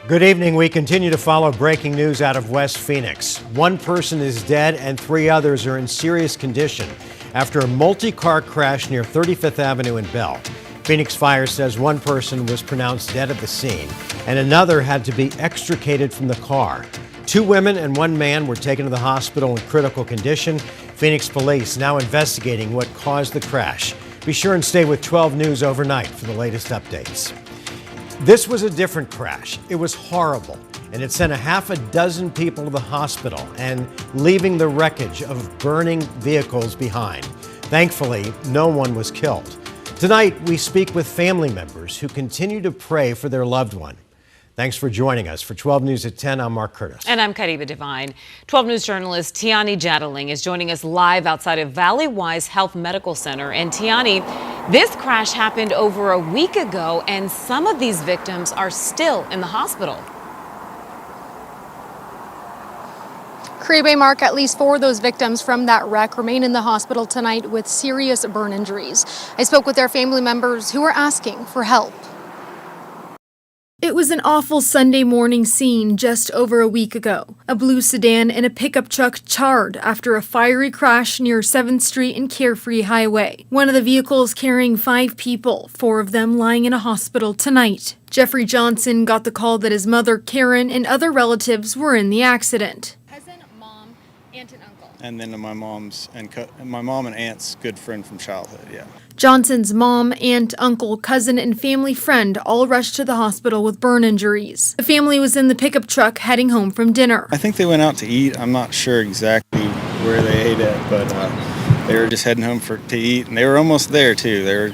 Good evening. We continue to follow breaking news out of West Phoenix. One person is dead and 3 others are in serious condition after a multi-car crash near 35th Avenue in Bell. Phoenix Fire says one person was pronounced dead at the scene and another had to be extricated from the car. 2 women and 1 man were taken to the hospital in critical condition. Phoenix police now investigating what caused the crash. Be sure and stay with 12 News overnight for the latest updates. This was a different crash. It was horrible, and it sent a half a dozen people to the hospital and leaving the wreckage of burning vehicles behind. Thankfully, no one was killed. Tonight, we speak with family members who continue to pray for their loved one. Thanks for joining us. For 12 News at 10, I'm Mark Curtis. And I'm Kariba Devine. 12 News journalist Tiani Jadaling is joining us live outside of Valley Wise Health Medical Center. And Tiani, this crash happened over a week ago, and some of these victims are still in the hospital. Kariba, Mark, at least 4 of those victims from that wreck remain in the hospital tonight with serious burn injuries. I spoke with their family members who are asking for help. It was an awful Sunday morning scene just over a week ago. A blue sedan and a pickup truck charred after a fiery crash near 7th Street and Carefree Highway. One of the vehicles carrying 5 people, 4 of them lying in a hospital tonight. Jeffrey Johnson got the call that his mother, Karen, and other relatives were in the accident. Cousin, mom, aunt, and uncle. And then my mom and aunt's good friend from childhood, yeah. Johnson's mom, aunt, uncle, cousin, and family friend all rushed to the hospital with burn injuries. The family was in the pickup truck heading home from dinner. I think they went out to eat. I'm not sure exactly where they ate at, but they were just heading home to eat, and they were almost there too. They were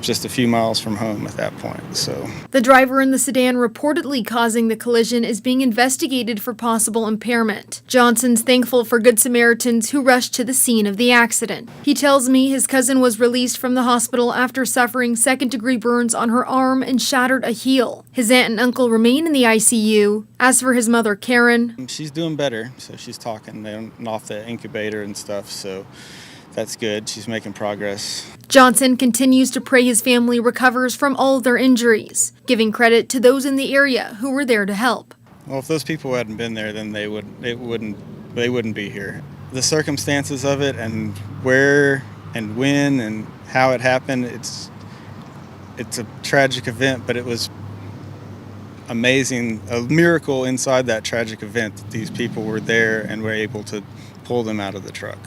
just a few miles from home at that point. So the driver in the sedan reportedly causing the collision is being investigated for possible impairment. Johnson's thankful for Good Samaritans who rushed to the scene of the accident. He tells me his cousin was released from the hospital after suffering second-degree burns on her arm and shattered a heel. His aunt and uncle remain in the ICU. As for his mother, Karen, she's doing better, so she's talking off the incubator and stuff, so that's good. She's making progress. Johnson continues to pray his family recovers from all their injuries, giving credit to those in the area who were there to help. Well, if those people hadn't been there, then they wouldn't be here. The circumstances of it and where and when and how it happened, it's a tragic event, but it was amazing, a miracle inside that tragic event that these people were there and were able to pull them out of the truck.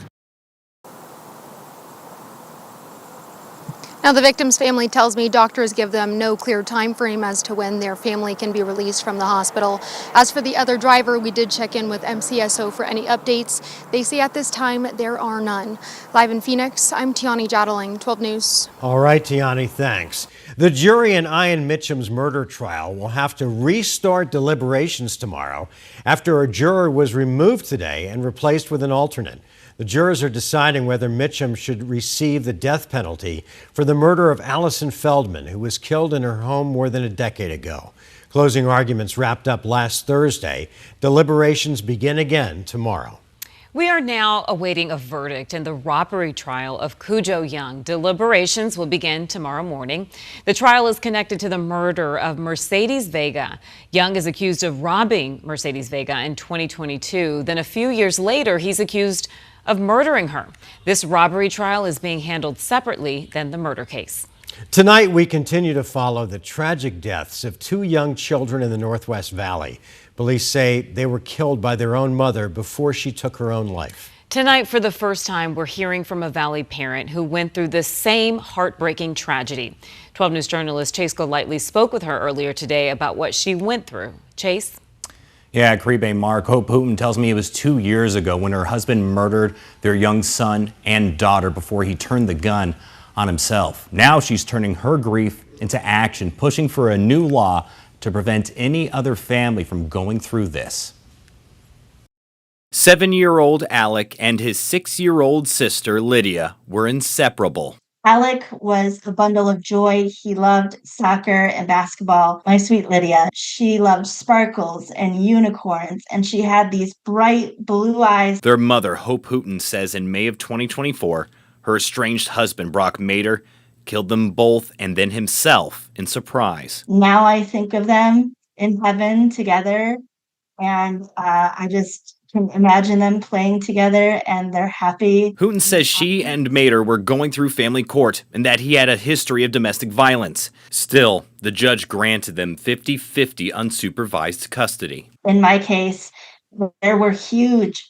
Now, the victim's family tells me doctors give them no clear time frame as to when their family can be released from the hospital. As for the other driver, we did check in with MCSO for any updates. They say at this time there are none. Live in Phoenix, I'm Tiani Jadaling, 12 News. All right, Tiani, thanks. The jury in Ian Mitchum's murder trial will have to restart deliberations tomorrow after a juror was removed today and replaced with an alternate. The jurors are deciding whether Mitchum should receive the death penalty for the murder of Allison Feldman, who was killed in her home more than a decade ago. Closing arguments wrapped up last Thursday. Deliberations begin again tomorrow. We are now awaiting a verdict in the robbery trial of Cujo Young. Deliberations will begin tomorrow morning. The trial is connected to the murder of Mercedes Vega. Young is accused of robbing Mercedes Vega in 2022. Then a few years later, he's accused of murdering her. This robbery trial is being handled separately than the murder case. Tonight, we continue to follow the tragic deaths of 2 young children in the Northwest Valley. Police say they were killed by their own mother before she took her own life. Tonight, for the first time, we're hearing from a Valley parent who went through the same heartbreaking tragedy. 12 News journalist Chase Golightly spoke with her earlier today about what she went through. Chase? Yeah, Kariba, Mark. Hope Putin tells me it was 2 years ago when her husband murdered their young son and daughter before he turned the gun on himself. Now she's turning her grief into action, pushing for a new law to prevent any other family from going through this. 7-year-old Alec and his 6-year-old sister Lydia were inseparable. Alec was a bundle of joy. He loved soccer and basketball. My sweet Lydia, she loved sparkles and unicorns, and she had these bright blue eyes. Their mother, Hope Hooten, says in May of 2024, her estranged husband, Brock Mader, killed them both and then himself in surprise. Now I think of them in heaven together. And I just can imagine them playing together and they're happy. Hooten says she and Mater were going through family court and that he had a history of domestic violence. Still, the judge granted them 50-50 unsupervised custody. In my case, there were huge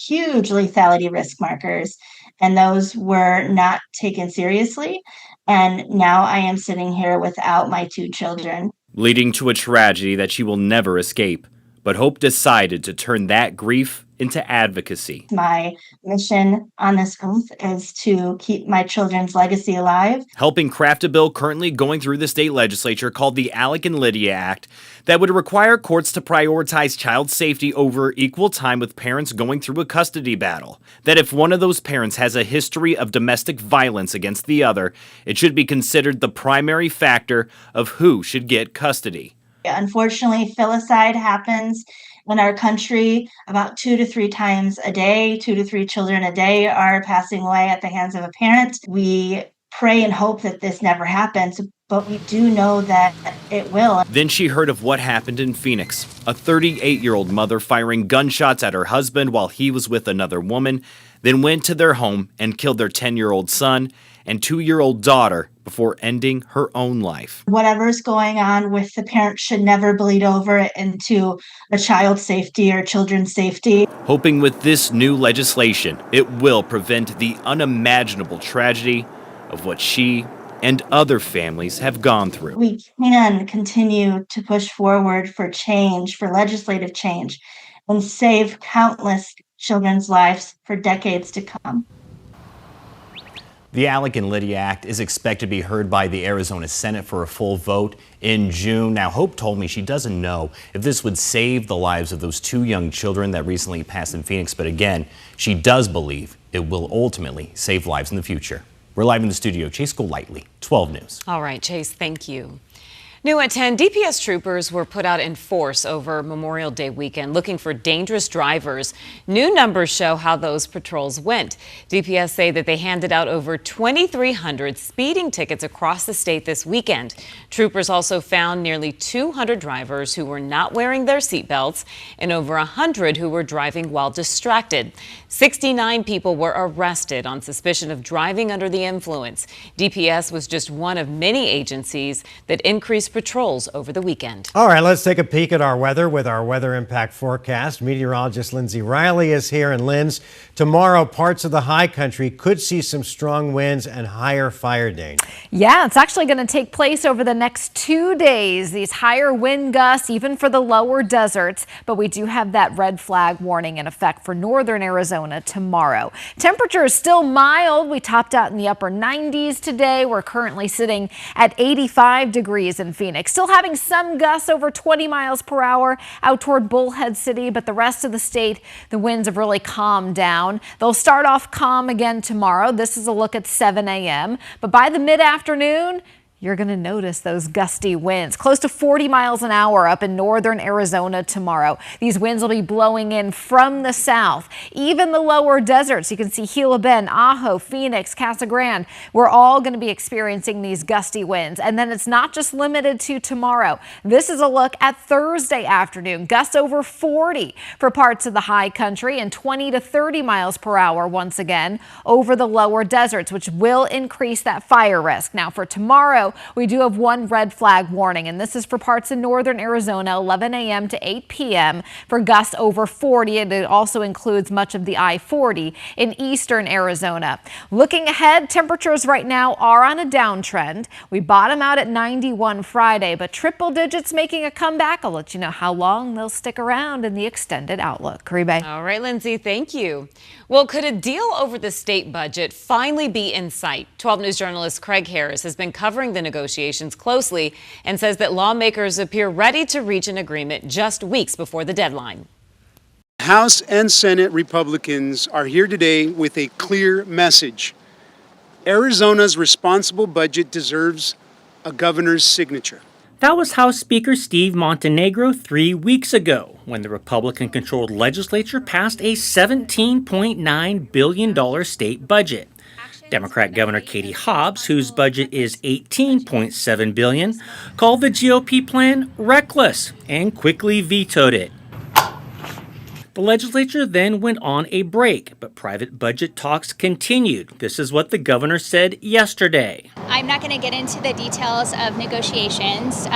lethality risk markers, and those were not taken seriously. And now I am sitting here without my 2 children. Leading to a tragedy that she will never escape. But Hope decided to turn that grief into advocacy. My mission on this earth is to keep my children's legacy alive. Helping craft a bill currently going through the state legislature called the Alec and Lydia Act that would require courts to prioritize child safety over equal time with parents going through a custody battle. That if one of those parents has a history of domestic violence against the other, it should be considered the primary factor of who should get custody. Unfortunately, filicide happens in our country about 2 to 3 times a day. 2 to 3 children a day are passing away at the hands of a parent. We pray and hope that this never happens, but we do know that it will. Then she heard of what happened in Phoenix. A 38-year-old mother firing gunshots at her husband while he was with another woman, then went to their home and killed their 10-year-old son and 2-year-old daughter before ending her own life. Whatever's going on with the parent should never bleed over into a child's safety or children's safety. Hoping with this new legislation, it will prevent the unimaginable tragedy of what she and other families have gone through. We can continue to push forward for change, for legislative change, and save countless children's lives for decades to come. The Alec and Lydia Act is expected to be heard by the Arizona Senate for a full vote in June. Now, Hope told me she doesn't know if this would save the lives of those 2 young children that recently passed in Phoenix, but again, she does believe it will ultimately save lives in the future. We're live in the studio. Chase Golightly, 12 News. All right, Chase, thank you. New at 10, DPS troopers were put out in force over Memorial Day weekend looking for dangerous drivers. New numbers show how those patrols went. DPS say that they handed out over 2,300 speeding tickets across the state this weekend. Troopers also found nearly 200 drivers who were not wearing their seatbelts and over 100 who were driving while distracted. 69 people were arrested on suspicion of driving under the influence. DPS was just one of many agencies that increased patrols over the weekend. All right, let's take a peek at our weather with our weather impact forecast. Meteorologist Lindsay Riley is here. And Linz, tomorrow parts of the high country could see some strong winds and higher fire danger. Yeah, it's actually going to take place over the next 2 days. These higher wind gusts, even for the lower deserts. But we do have that red flag warning in effect for northern Arizona tomorrow. Temperature is still mild. We topped out in the upper 90s today. We're currently sitting at 85 degrees in Phoenix. Still having some gusts over 20 miles per hour out toward Bullhead City, but the rest of the state, the winds have really calmed down. They'll start off calm again tomorrow. This is a look at 7 a.m. But by the mid-afternoon, you're going to notice those gusty winds, close to 40 miles an hour up in northern Arizona tomorrow. These winds will be blowing in from the south. Even the lower deserts, you can see Gila Bend, Ajo, Phoenix, Casa Grande. We're all going to be experiencing these gusty winds. And then it's not just limited to tomorrow. This is a look at Thursday afternoon. Gusts over 40 for parts of the high country and 20 to 30 miles per hour once again over the lower deserts, which will increase that fire risk. Now for tomorrow, we do have one red flag warning, and this is for parts in northern Arizona, 11 a.m. to 8 p.m. for gusts over 40. And it also includes much of the I-40 in eastern Arizona. Looking ahead, temperatures right now are on a downtrend. We bottom out at 91 Friday, but triple digits making a comeback. I'll let you know how long they'll stick around in the extended outlook. Karibe. All right, Lindsay, thank you. Well, could a deal over the state budget finally be in sight? 12 News journalist Craig Harris has been covering the negotiations closely and says that lawmakers appear ready to reach an agreement just weeks before the deadline. House and Senate Republicans are here today with a clear message. Arizona's responsible budget deserves a governor's signature. That was House Speaker Steve Montenegro 3 weeks ago when the Republican-controlled legislature passed a $17.9 billion state budget. Democrat Governor Katie Hobbs, whose budget is $18.7 billion, called the GOP plan reckless and quickly vetoed it. The legislature then went on a break, but private budget talks continued. This is what the governor said yesterday. I'm not going to get into the details of negotiations.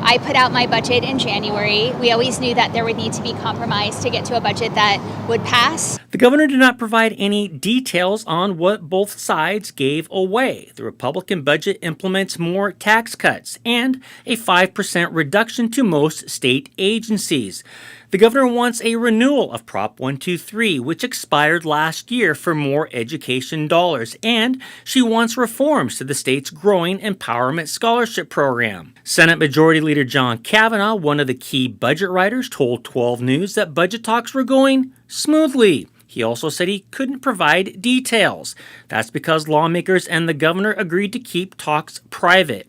I put out my budget in January. We always knew that there would need to be compromise to get to a budget that would pass. The governor did not provide any details on what both sides gave away. The Republican budget implements more tax cuts and a 5% reduction to most state agencies. The governor wants a renewal of Prop 123, which expired last year, for more education dollars, and she wants reforms to the state's growing empowerment scholarship program. Senate Majority Leader John Kavanaugh, one of the key budget writers, told 12 News that budget talks were going smoothly. He also said he couldn't provide details. That's because lawmakers and the governor agreed to keep talks private.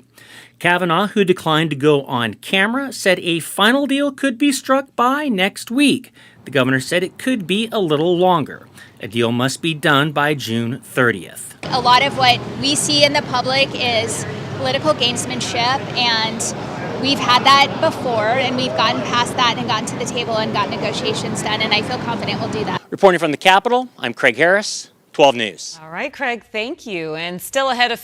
Kavanaugh, who declined to go on camera, said a final deal could be struck by next week. The governor said it could be a little longer. A deal must be done by June 30th. A lot of what we see in the public is political gamesmanship, and we've had that before, and we've gotten past that and gotten to the table and got negotiations done, and I feel confident we'll do that. Reporting from the Capitol, I'm Craig Harris, 12 News. All right, Craig, thank you. And still ahead of